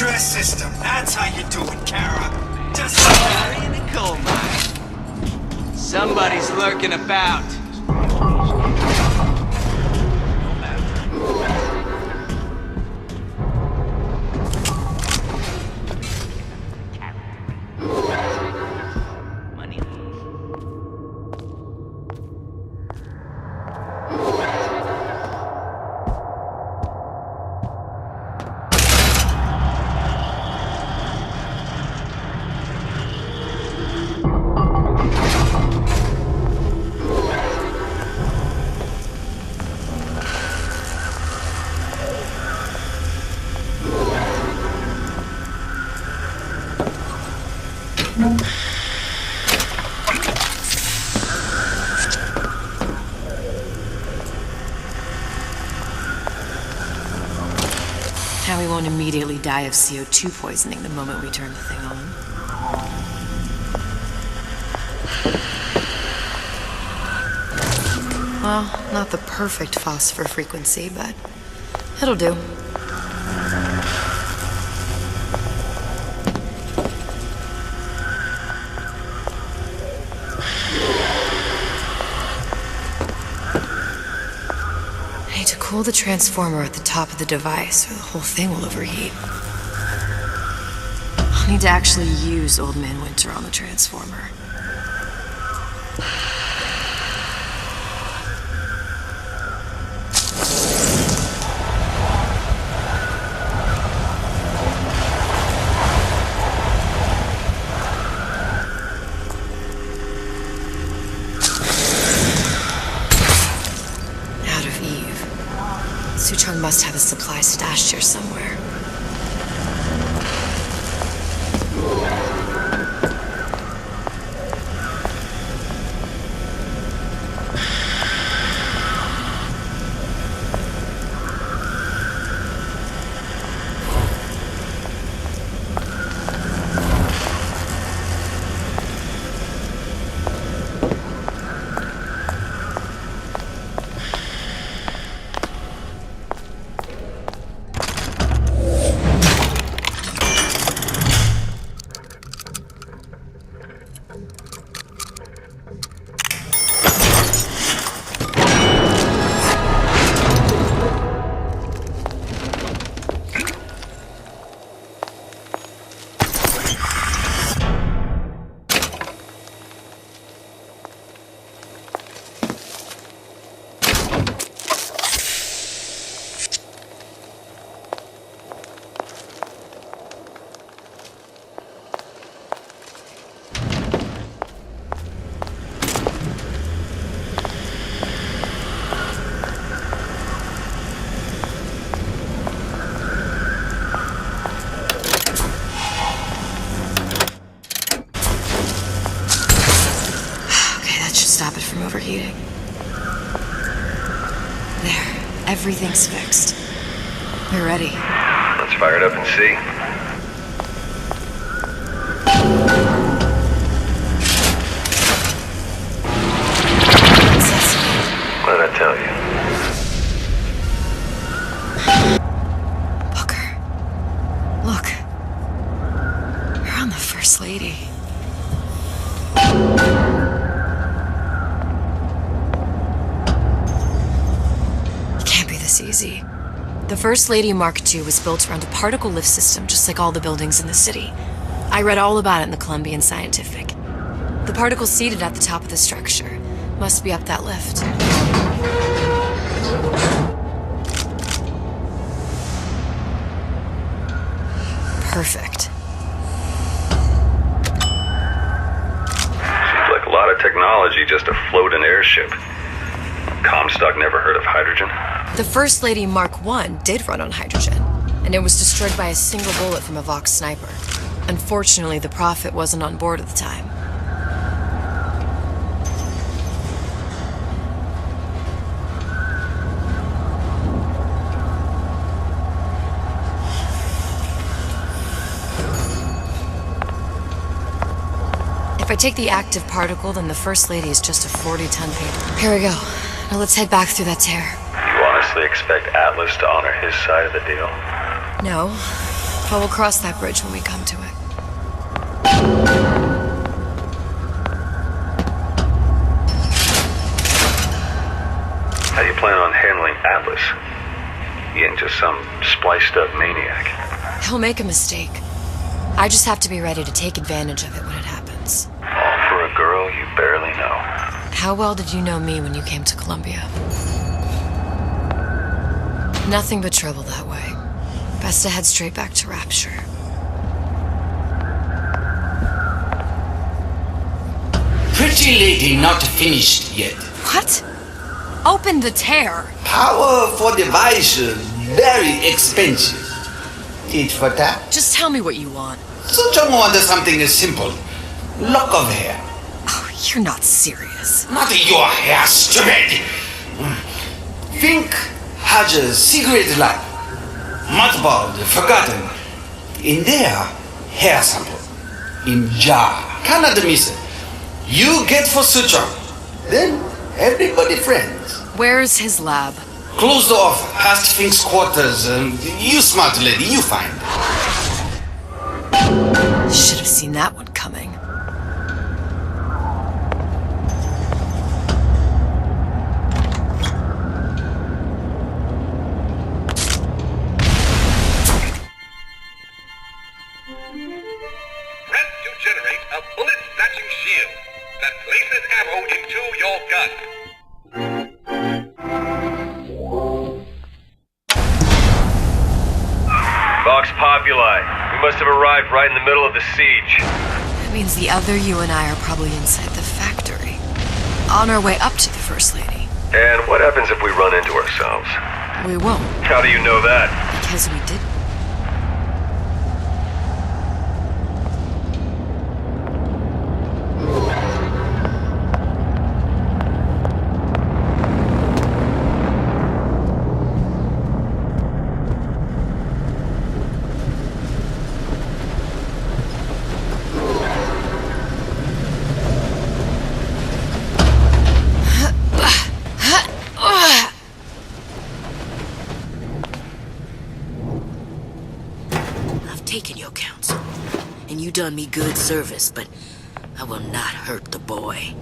address system. That's how you do it, Kara. Just Canary in the coal mine. Somebody's lurking about. Now we won't immediately die of CO2 poisoning the moment we turn the thing on. Well, not the perfect phosphor frequency, but it'll do. Cool the transformer at the top of the device, or the whole thing will overheat. I'll need to actually use Old Man Winter on the transformer. Suchong must have a supply stashed here somewhere. Stop it from overheating. There, everything's fixed. We're ready. Let's fire it up and see. What did I tell you? Booker. Look. You're on the First Lady. Easy. The First Lady Mark II was built around a particle lift system just like all the buildings in the city. I read all about it in the Columbian Scientific. The particles seated at the top of the structure must be up that lift. Perfect. Seems like a lot of technology just to float an airship. Comstock never heard of hydrogen? The First Lady Mark I did run on hydrogen, and it was destroyed by a single bullet from a Vox sniper. Unfortunately, the Prophet wasn't on board at the time. If I take the active particle, then the First Lady is just a 40-ton payload. Here we go. Now let's head back through that tear. You honestly expect Atlas to honor his side of the deal? No, But we'll cross that bridge when we come to it. How do you plan on handling Atlas? He ain't just some spliced-up maniac. He'll make a mistake. I just have to be ready to take advantage of it when it happens. All for a girl you barely know. How well did you know me when you came to Columbia? Nothing but trouble that way. Best to head straight back to Rapture. Pretty lady not finished yet. What? Open the tear. Power for device very expensive. Tit for tat. Just tell me what you want. Suchong wants something simple. Lock of hair. Oh, you're not serious. Not your hair, stupid. Think has a secret life. Mothballed, forgotten. In there, hair sample. In jar. Cannot miss it. You get for Suchong. Then everybody friends. Where's his lab? Closed off, past Fink's quarters. You smart lady, you find. Should have seen that one coming. Press to generate a bullet-snatching shield that places ammo into your gun. Vox Populi. We must have arrived right in the middle of the siege. That means the other you and I are probably inside the factory. On our way up to the First Lady. And what happens if we run into ourselves? We won't, How do you know that? because we didn't. Taken your counsel, and you done me good service, but I will not hurt the boy.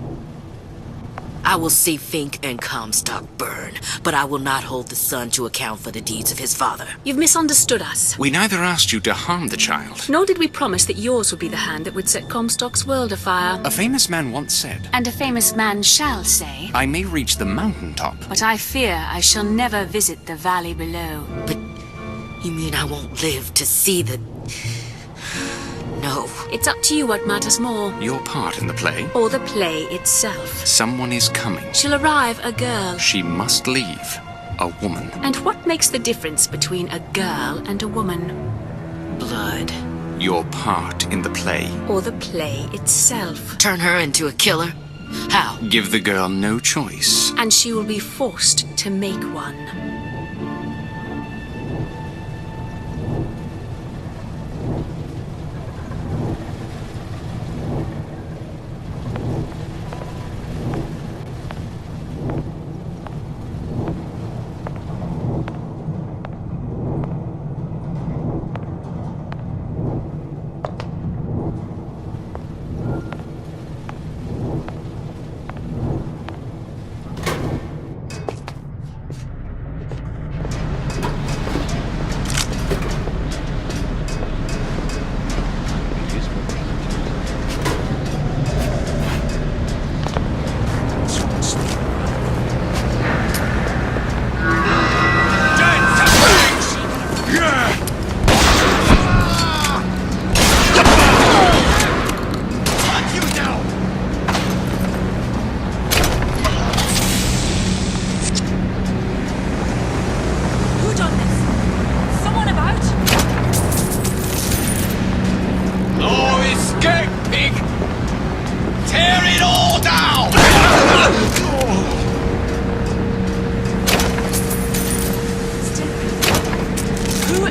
I will see Fink and Comstock burn, but I will not hold the son to account for the deeds of his father. You've misunderstood us. We neither asked you to harm the child. Nor did we promise that yours would be the hand that would set Comstock's world afire. A famous man once said, And a famous man shall say, I may reach the mountaintop. but I fear I shall never visit the valley below. But you mean I won't live to see the... No. It's up to you what matters more. Your part in the play. Or the play itself. Someone is coming. She'll arrive a girl. She must leave. A woman. And what makes the difference between a girl and a woman? Blood. Your part in the play. Or the play itself. Turn her into a killer? How? Give the girl no choice. And she will be forced to make one.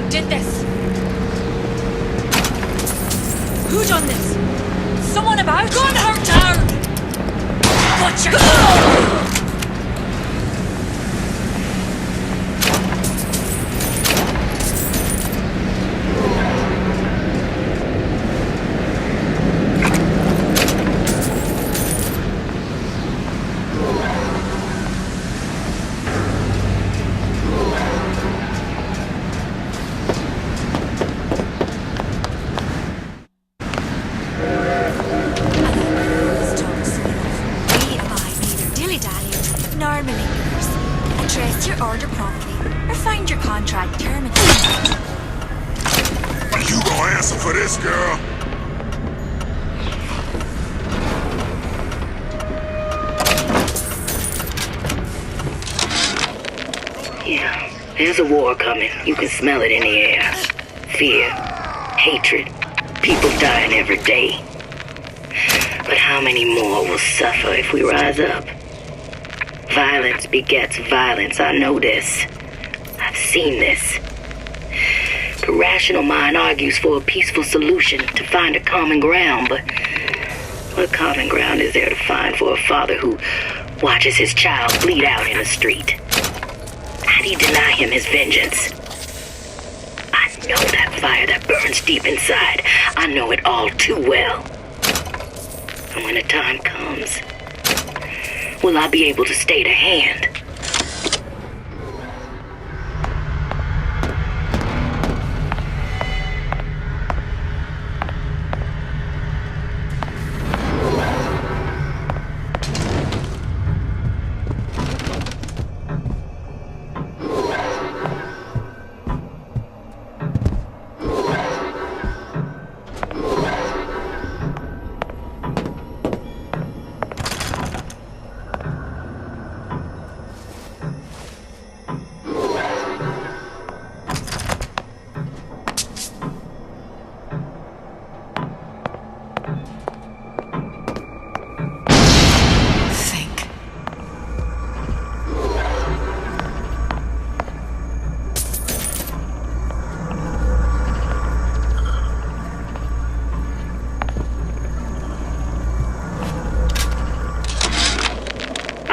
did this? Who done this? Someone about? Gun her down! Butcher! answer for this, girl. Yeah, there's a war coming. You can smell it in the air. Fear, hatred, people dying every day. But how many more will suffer if we rise up? Violence begets violence, I know this. I've seen this. The rational mind argues for a peaceful solution to find a common ground, but what common ground is there to find for a father who watches his child bleed out in the street? How do you deny him his vengeance? I know that fire that burns deep inside. I know it all too well. And when the time comes, will I be able to stay the hand?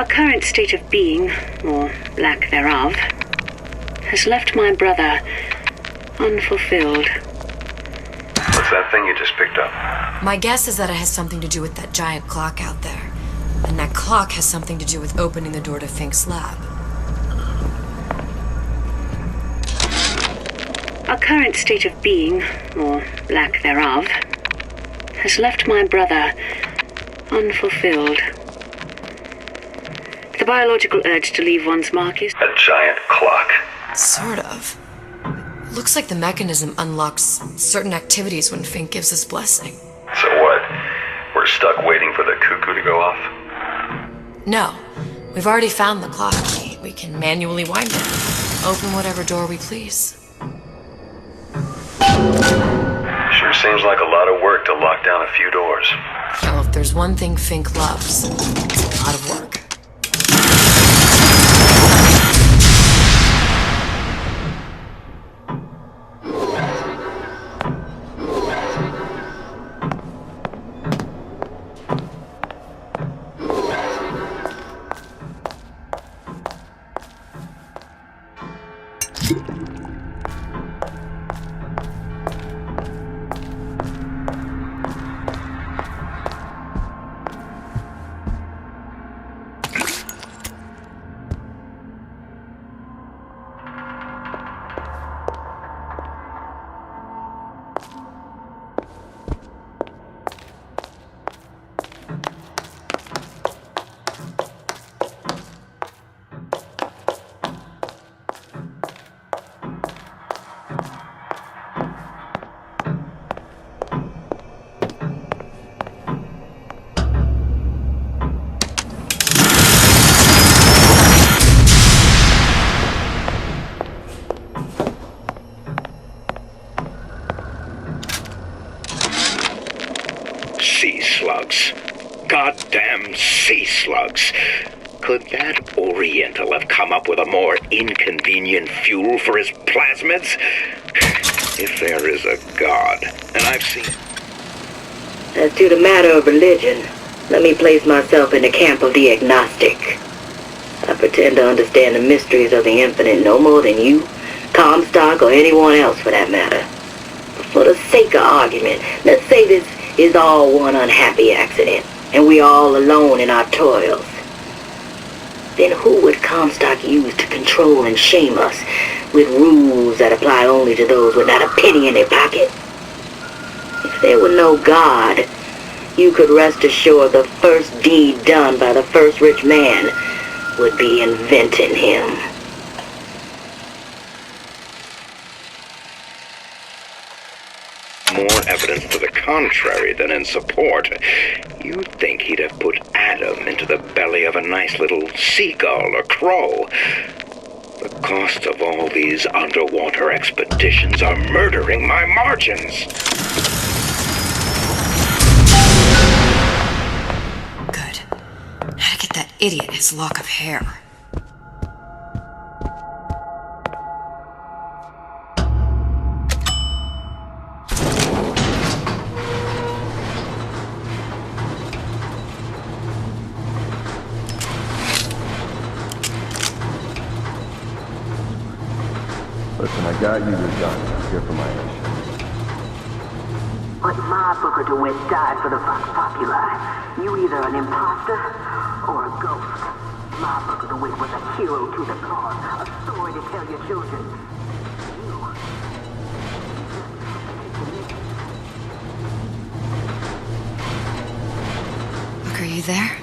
Current state of being, or lack thereof, has left my brother unfulfilled. What's that thing you just picked up? My guess is that it has something to do with that giant clock out there. And that clock has something to do with opening the door to Fink's lab. Our current state of being, or lack thereof, has left my brother unfulfilled. The biological urge to leave one's mark is... A giant clock. Sort of. Looks like the mechanism unlocks certain activities when Fink gives his blessing. So what? We're stuck waiting for the cuckoo to go off? No. We've already found the clock key. We can manually wind it. Open whatever door we please. Sure seems like a lot of work to lock down a few doors. Well, if there's one thing Fink loves, it's a lot of work. Sea slugs. Goddamn sea slugs. Could that Oriental have come up with a more inconvenient fuel for his plasmids? If there is a God, and I've seen... As to the matter of religion, let me place myself in the camp of the agnostic. I pretend to understand the mysteries of the infinite no more than you, Comstock, or anyone else for that matter. But for the sake of argument, let's say this is all one unhappy accident, and we all alone in our toils. Then who would Comstock use to control and shame us with rules that apply only to those with not a penny in their pocket? If there were no God, you could rest assured the first deed done by the first rich man would be inventing him. more evidence to the contrary than in support, you'd think he'd have put Adam into the belly of a nice little seagull or crow. The cost of all these underwater expeditions are murdering my margins. Good. How to get that idiot his lock of hair. Listen, I got you your gun. Here for my action. But my Booker DeWitt died for the Vox Populi. You either an imposter or a ghost. My Booker DeWitt was a hero to the cause, a story to tell your children. Look, are you there?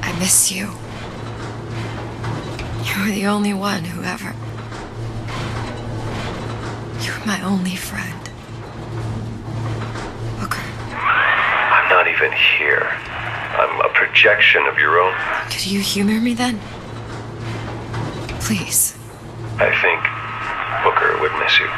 I miss you. You were the only one who ever... You were my only friend. Booker. I'm not even here. I'm a projection of your own. Could you humor me then? Please. I think Booker would miss you.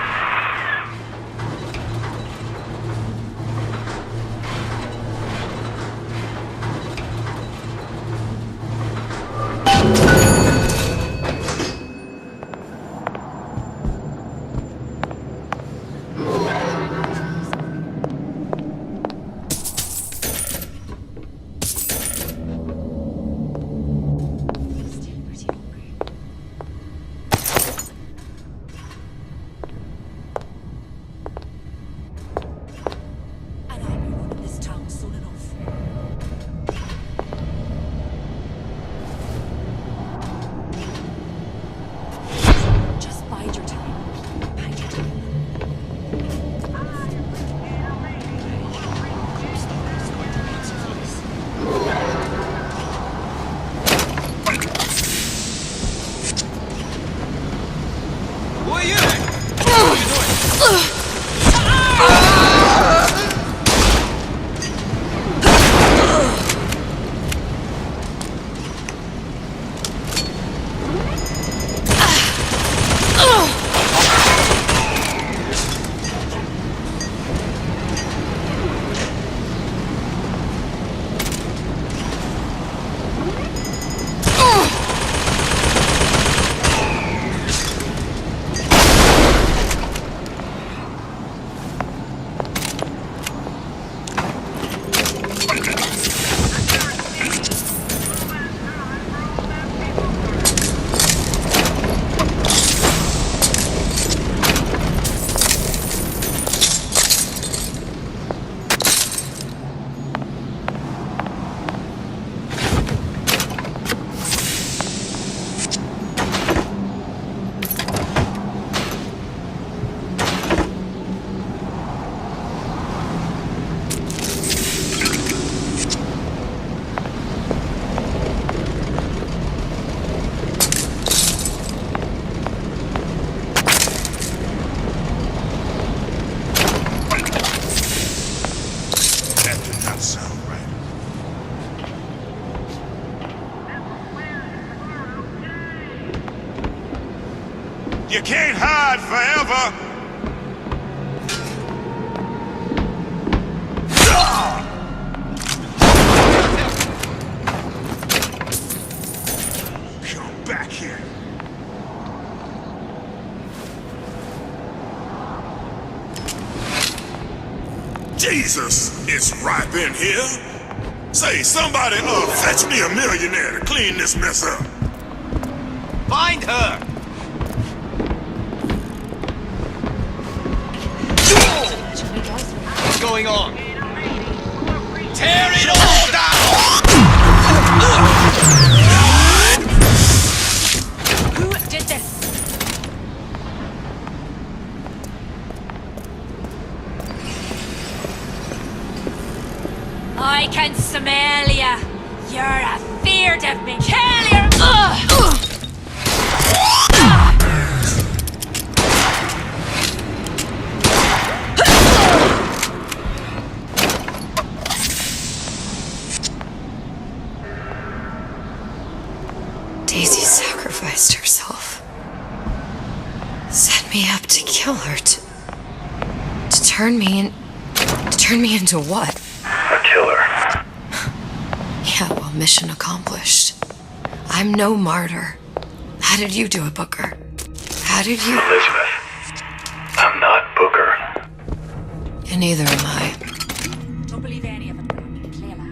You can't hide forever. Come back here. Jesus, it's ripe in here. Say, somebody fetch me a millionaire to clean this mess up. Find her! What's going on? Tear it all down! Who did this? I can smell ya. You're afeard of me. Kill your... me up to kill her, to turn me into what? A killer. Yeah, well, mission accomplished. I'm no martyr. How did you do it, Booker? How did you... Elizabeth, I'm not Booker. And neither am I. Don't believe any of it, Granny. Play along.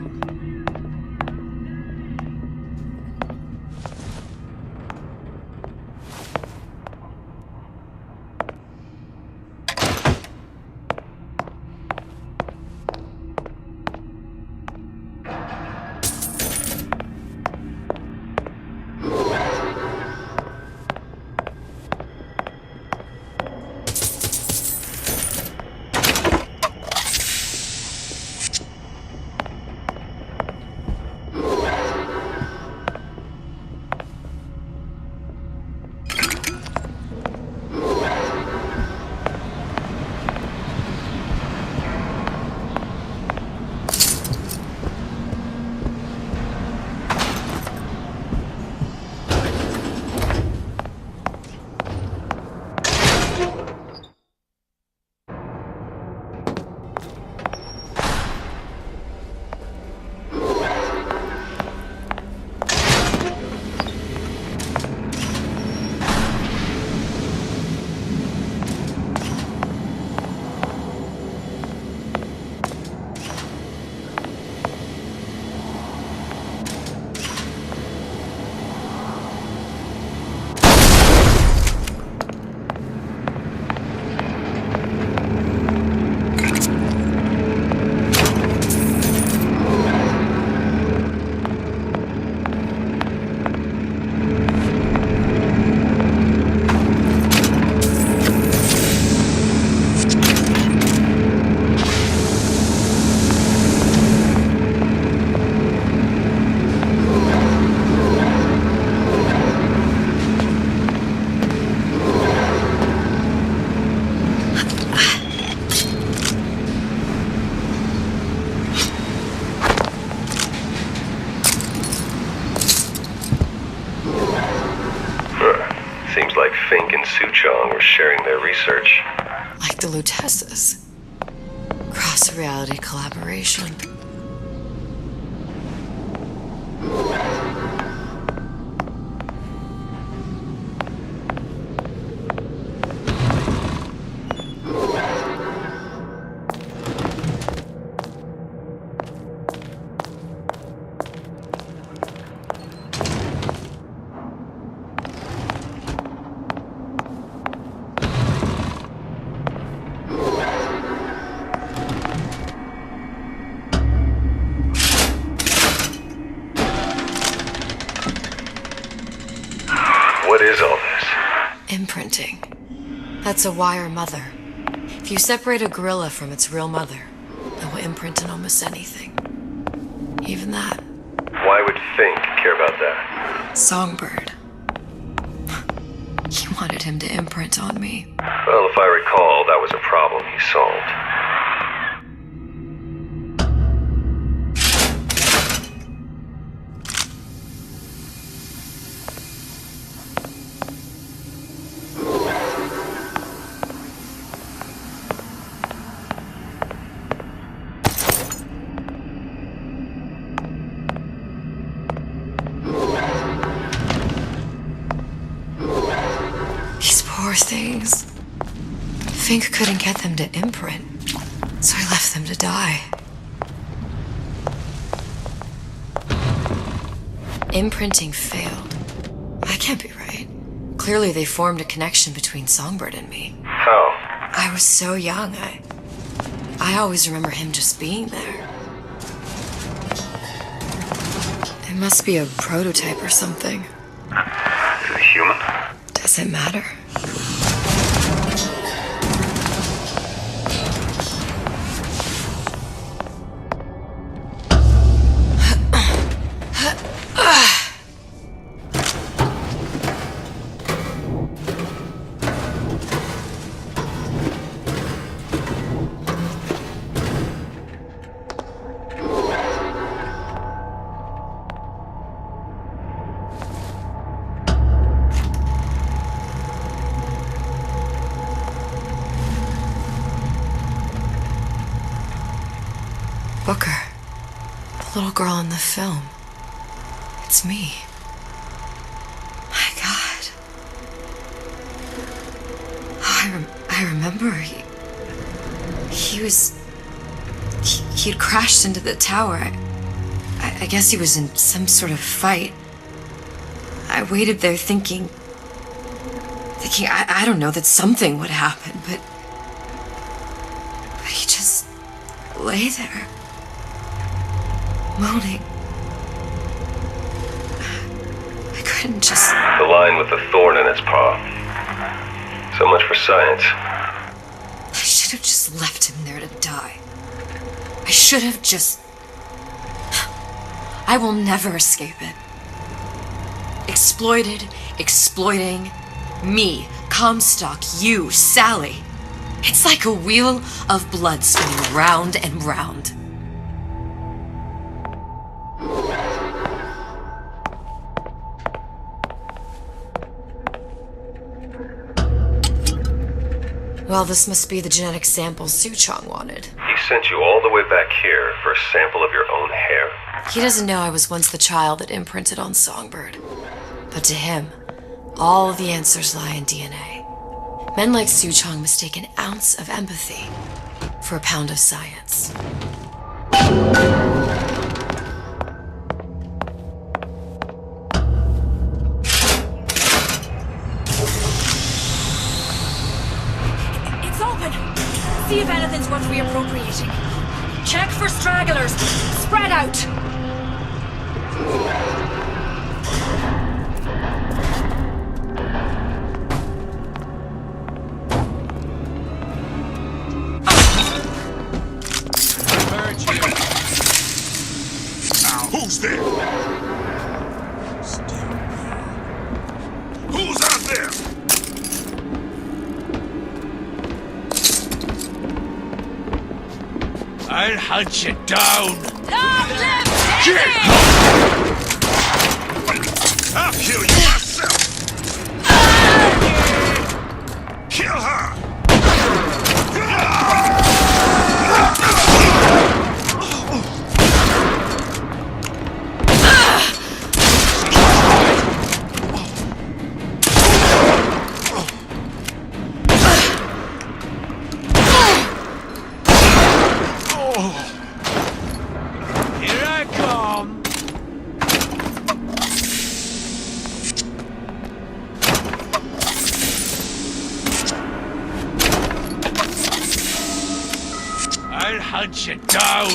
Seems like Fink and Suchong were sharing their research. Like the Lutesses. Cross-reality collaboration. What is all this? Imprinting. That's a wire mother. If you separate a gorilla from its real mother, it will imprint in almost anything. Even that. Why would Fink care about that? Songbird. He wanted him to imprint on me. Well, if I recall, that was a problem he solved. Poor things. Fink couldn't get them to imprint, so I left them to die. Imprinting failed. That can't be right. Clearly they formed a connection between Songbird and me. How? I was so young, I always remember him just being there. It must be a prototype or something. Is it human? Does it matter? Booker. The little girl in the film. It's me. My God. Oh, I remember he'd crashed into the tower. I guess he was in some sort of fight. I waited there thinking I don't know, that something would happen, but he just lay there, moaning. I couldn't just... The lion with the thorn in its paw. So much for science. I should have just left him there to die. I should have just... I will never escape it. Exploited, exploiting, me, Comstock, you, Sally. It's like a wheel of blood spinning round and round. Well, this must be the genetic sample Suchong wanted. He sent you all the way back here for a sample of your own hair? He doesn't know I was once the child that imprinted on Songbird. But to him, all the answers lie in DNA. Men like Suchong mistake an ounce of empathy for a pound of science. It's open! See if anything's worth reappropriating. Check for stragglers. Spread out! Who's there? Still. Who's out there? I'll hunt you down. Long live I'll kill you myself. Kill her. Hunt you down!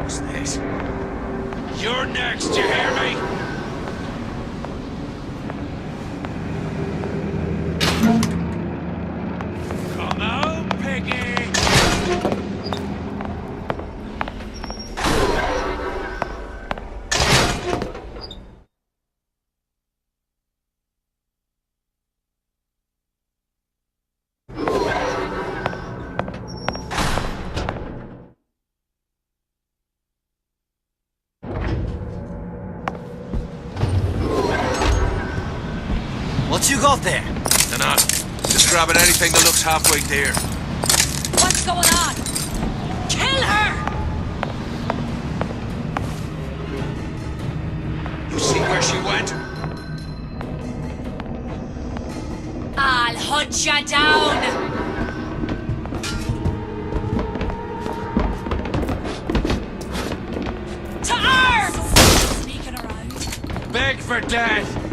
What's this? You're next, you hear me? Come out, piggy! What you got there? Dunno. Just grabbing anything that looks halfway there. What's going on? Kill her! You see where she went? I'll hunt you down! To arms! Sneaking around. Beg for death!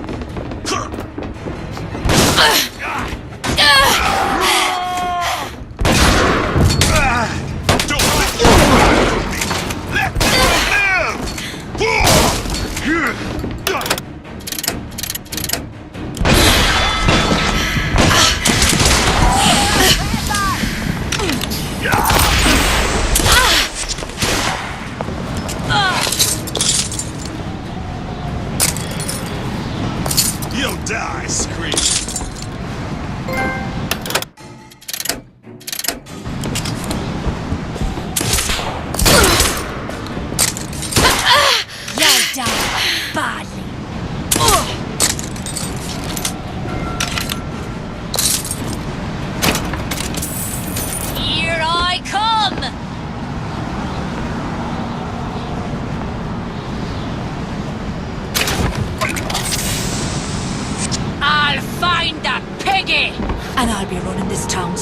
You'll die, Scream. You'll die badly. And I'll be running this town.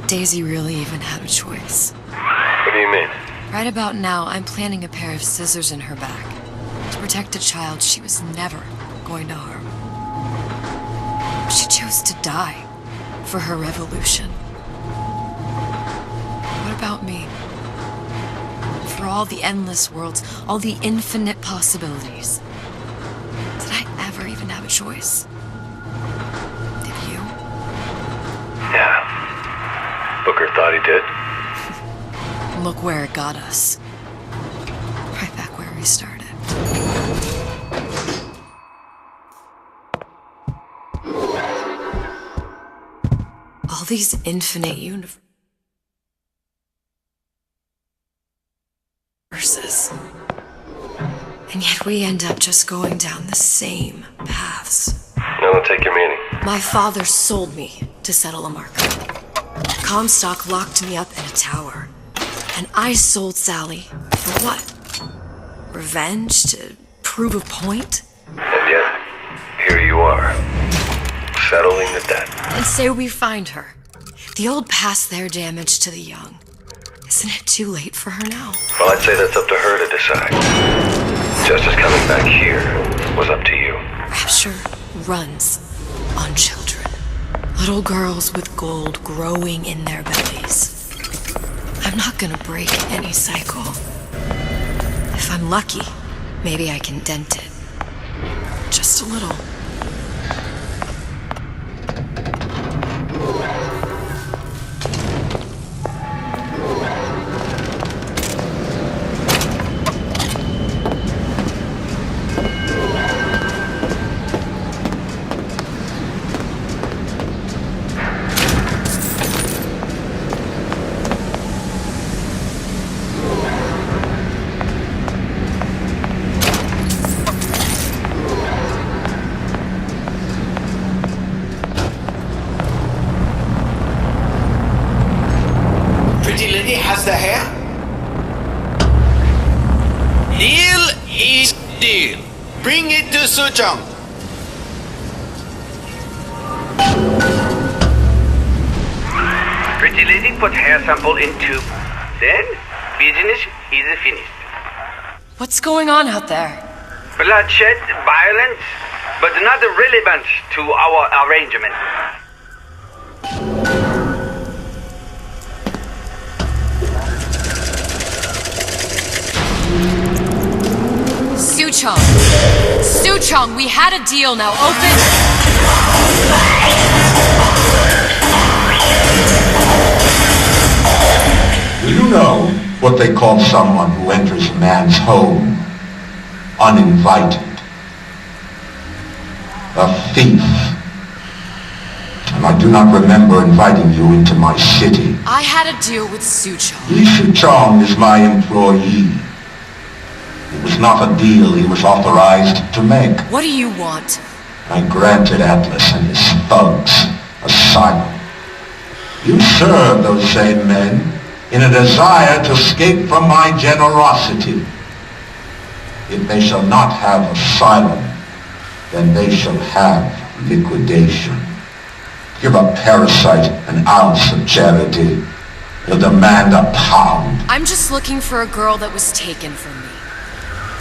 Daisy really even had a choice. What do you mean? Right about now, I'm planting a pair of scissors in her back to protect a child she was never going to harm. She chose to die for her revolution. What about me? For all the endless worlds, all the infinite possibilities. Did I ever even have a choice? Did you? Yeah. Booker thought he did. Look where it got us. Right back where we started. All these infinite universes. And yet we end up just going down the same paths. Now don't take your meaning. My father sold me to settle a market. Comstock locked me up in a tower. And I sold Sally for what? Revenge? To prove a point? And yet, here you are, settling the debt. And say we find her. The old past their damage to the young. Isn't it too late for her now? Well, I'd say that's up to her to decide. Justice coming back here was up to you. Rapture runs on children. Little girls with gold growing in their bellies. I'm not gonna break any cycle. If I'm lucky, maybe I can dent it. Just a little. Has the hair? Deal is deal. Bring it to Suchong. Pretty lady put hair sample in tube. Then, business is finished. What's going on out there? Bloodshed, violence, but not relevant to our arrangement. Suchong, we had a deal, now open! Do you know what they call someone who enters a man's home uninvited? A thief. And I do not remember inviting you into my city. I had a deal with Suchong. Li Suchong is my employee. It was not a deal he was authorized to make. What do you want? I granted Atlas and his thugs asylum. You served those same men in a desire to escape from my generosity. If they shall not have asylum, then they shall have liquidation. Give a parasite an ounce of charity. He'll demand a pound. I'm just looking for a girl that was taken from me.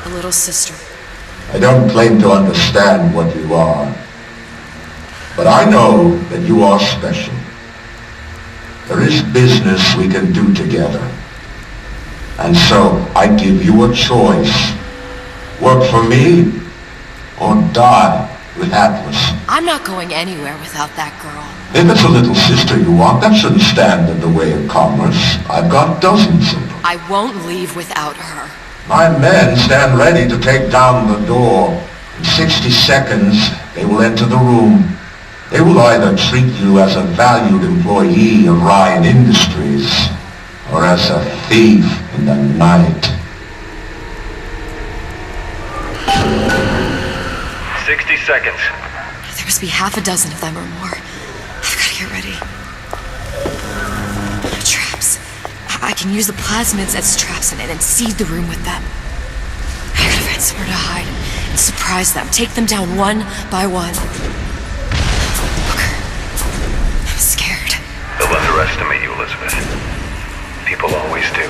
A little sister. I don't claim to understand what you are, but I know that you are special. There is business we can do together. And so I give you a choice. Work for me, or die with Atlas. I'm not going anywhere without that girl. If it's a little sister you want, that shouldn't stand in the way of commerce. I've got dozens of them. I won't leave without her. My men stand ready to take down the door. In 60 seconds, they will enter the room. They will either treat you as a valued employee of Ryan Industries, or as a thief in the night. 60 seconds. There must be half a dozen of them or more. I've got to get ready. Traps. I can use the plasmids as traps and seed the room with them. I gotta find somewhere to hide and surprise them. Take them down one by one. Booker. I'm scared. They'll underestimate you, Elizabeth. People always do.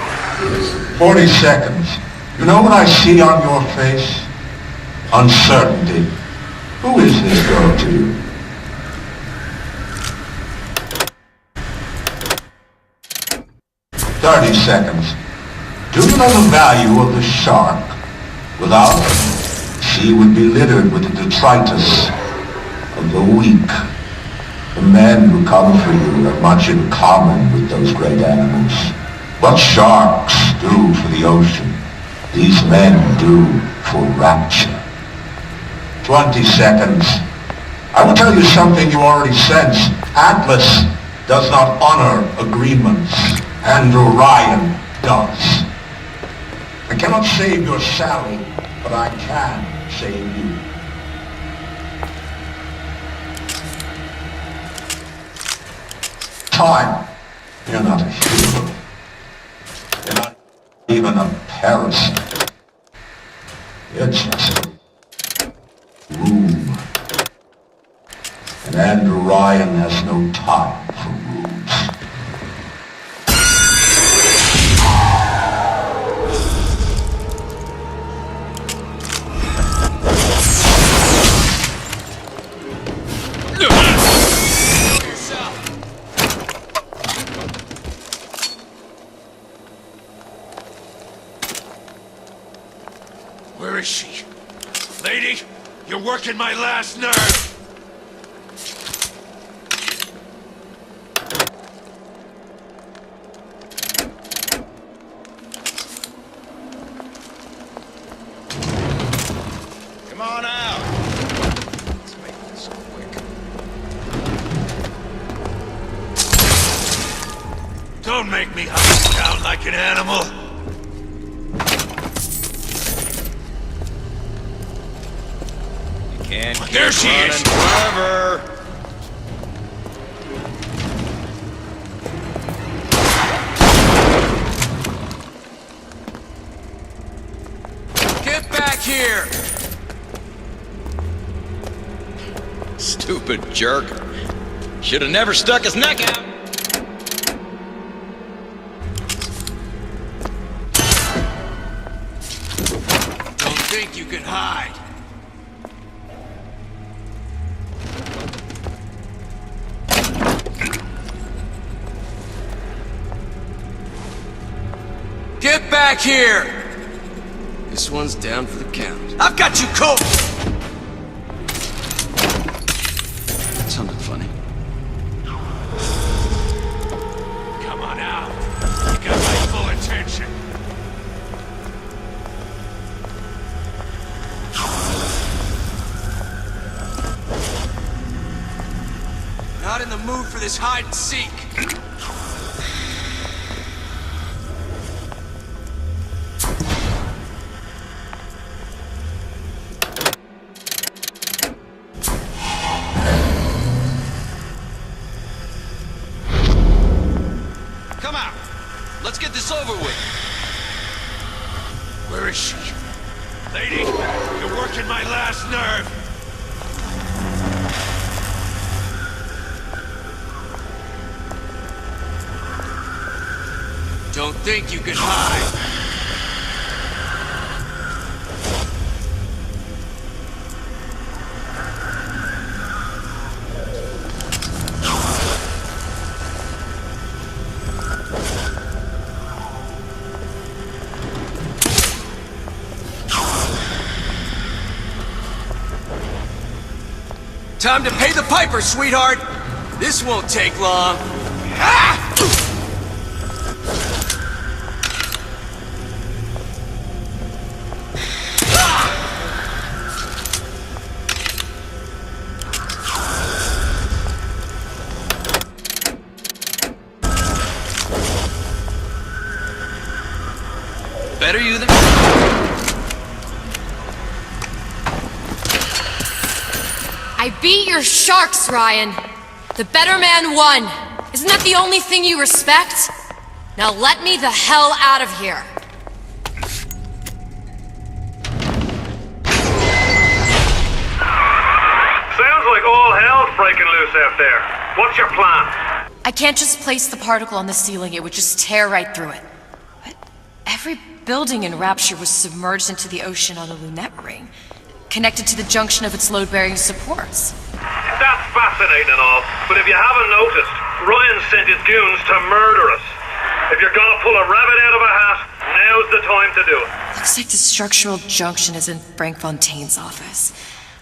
40 seconds. You know what I see on your face? Uncertainty. Who is this girl to you? "30 seconds. Do you know the value of the shark? Without it, the sea would be littered with the detritus of the weak. The men who come for you have much in common with those great animals. What sharks do for the ocean, these men do for rapture. 20 seconds. I will tell you something you already sense. Atlas does not honor agreements. Andrew Ryan does. I cannot save your Sally, but I can save you. Time. You're not a hero. You're not even a parasite. You're just room. And Andrew Ryan has no time for rooms. Where is she? Lady, you're working my last nerve! Come on out! Let's make this quick. Don't make me hunt you down like an animal! There she is! Forever. Get back here! Stupid jerk. Should have never stuck his neck out. Don't think you can hide. Get back here! This one's down for the count. I've got you covered! That sounded funny. Come on out. You got my full attention. Not in the mood for this hide and seek. Come out. Let's get this over with. Where is she? Lady, you're working my last nerve. Don't think you can hide. Time to pay the piper, sweetheart! This won't take long. Ah! Better you than... I beat your sharks, Ryan. The better man won. Isn't that the only thing you respect? Now let me the hell out of here. Sounds like all hell's breaking loose out there. What's your plan? I can't just place the particle on the ceiling. It would just tear right through it. But every building in Rapture was submerged into the ocean on the Lunette ring, connected to the junction of its load-bearing supports. That's fascinating and all, but if you haven't noticed, Ryan sent his goons to murder us. If you're gonna pull a rabbit out of a hat, now's the time to do it. Looks like the structural junction is in Frank Fontaine's office.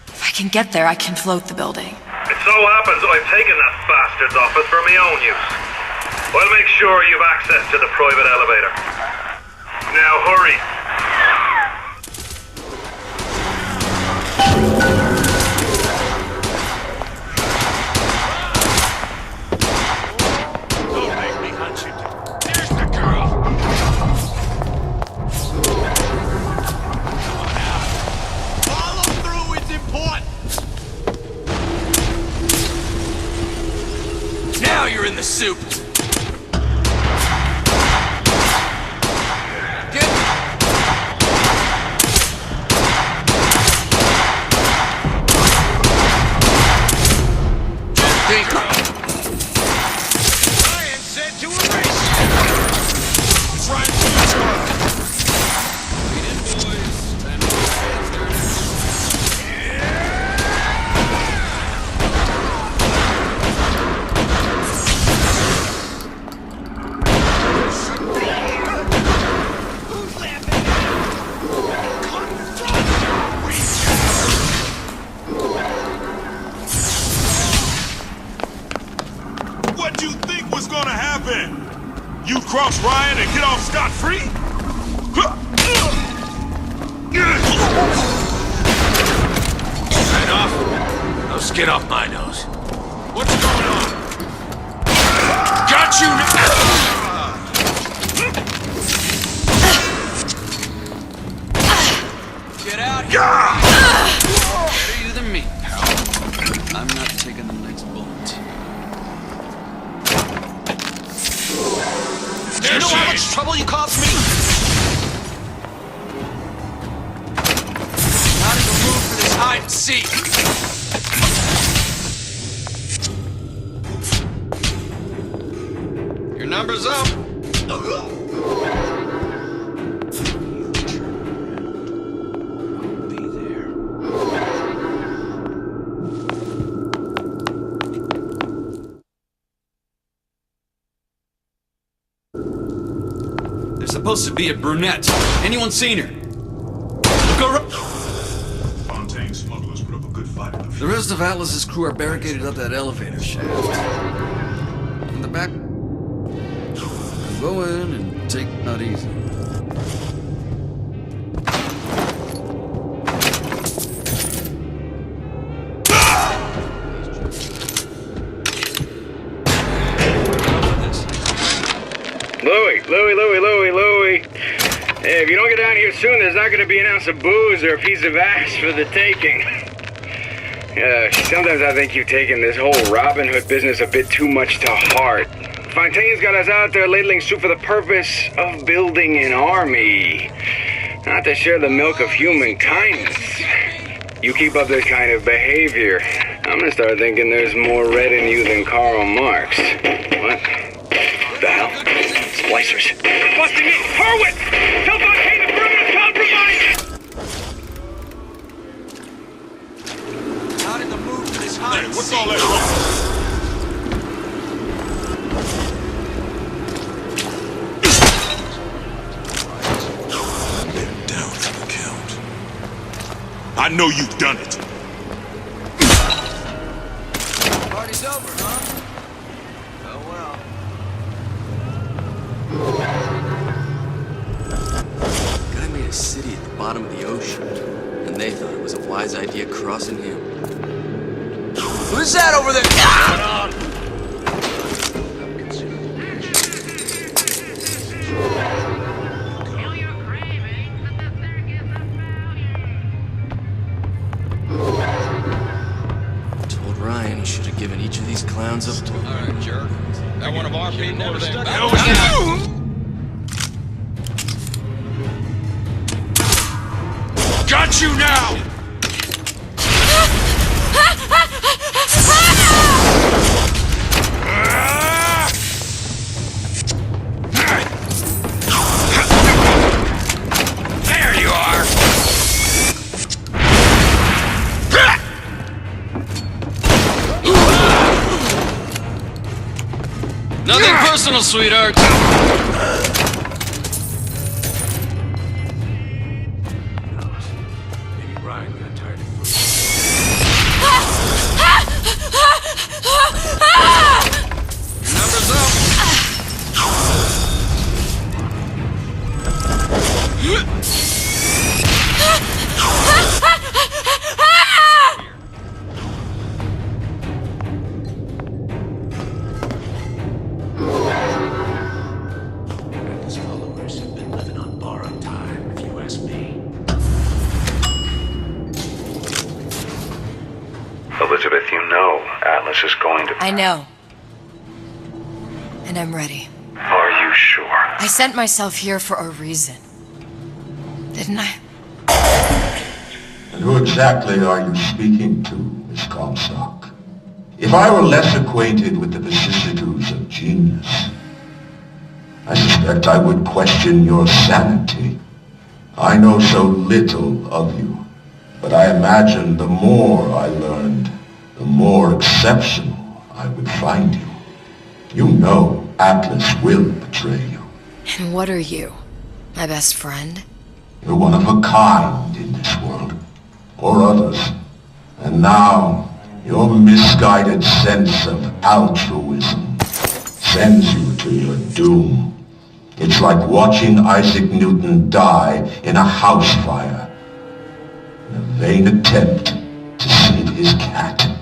If I can get there, I can float the building. It so happens I've taken that bastard's office for my own use. I'll make sure you've access to the private elevator. Now hurry. Don't make me hunt you. There's the girl. Come on out. Follow through, it's important. Now you're in the soup. What you think was gonna happen? You cross Ryan and get off scot-free? Right off? Now get off my nose. What's going on? Got you Get out here. Better you than me, pal. I'm not taking the next bullet. Do you know how much trouble you caused me? Not in the mood for this hide and seek. Your number's up. There's supposed to be a brunette. Anyone seen her? Look around. Fontaine smugglers put up a good fight in the The rest of Atlas's crew are barricaded up that elevator shaft. In the back, go in and take it out easy. Louie. Hey, if you don't get down here soon, there's not gonna be an ounce of booze or a piece of ass for the taking. Sometimes I think you've taken this whole Robin Hood business a bit too much to heart. Fontaine's got us out there ladling soup for the purpose of building an army. Not to share the milk of human kindness. You keep up this kind of behavior, I'm gonna start thinking there's more red in you than Karl Marx. What? The hell? Splicers. They're busting in! Harwood! Tell Fontaine the perimeter's compromised! Not in the mood for this hide and What's all seek. that, bro? Down for the count. I know you've done it. Party's over, huh? Oh well. Guy made a city at the bottom of the ocean, and they thought it was a wise idea crossing him. Who's that over there? Told Ryan he should have given each of these clowns up to him. All right, jerk. That one of our people over there. Got you now! There you are! Nothing personal, sweetheart. Maybe Ryan got tired of Numbers up. And his followers have been living on borrowed time, if you ask me. Elizabeth, you know Atlas is going to... I know. And I'm ready. Are you sure? I sent myself here for a reason. Didn't I? And who exactly are you speaking to, Miss Comstock? If I were less acquainted with the vicissitudes of genius, I suspect I would question your sanity. I know so little of you, but I imagine the more I learned, the more exceptional I would find you. You know Atlas will betray you. And what are you? My best friend? You're one of a kind in this world, or others. And now, your misguided sense of altruism sends you to your doom. It's like watching Isaac Newton die in a house fire in a vain attempt to save his cat.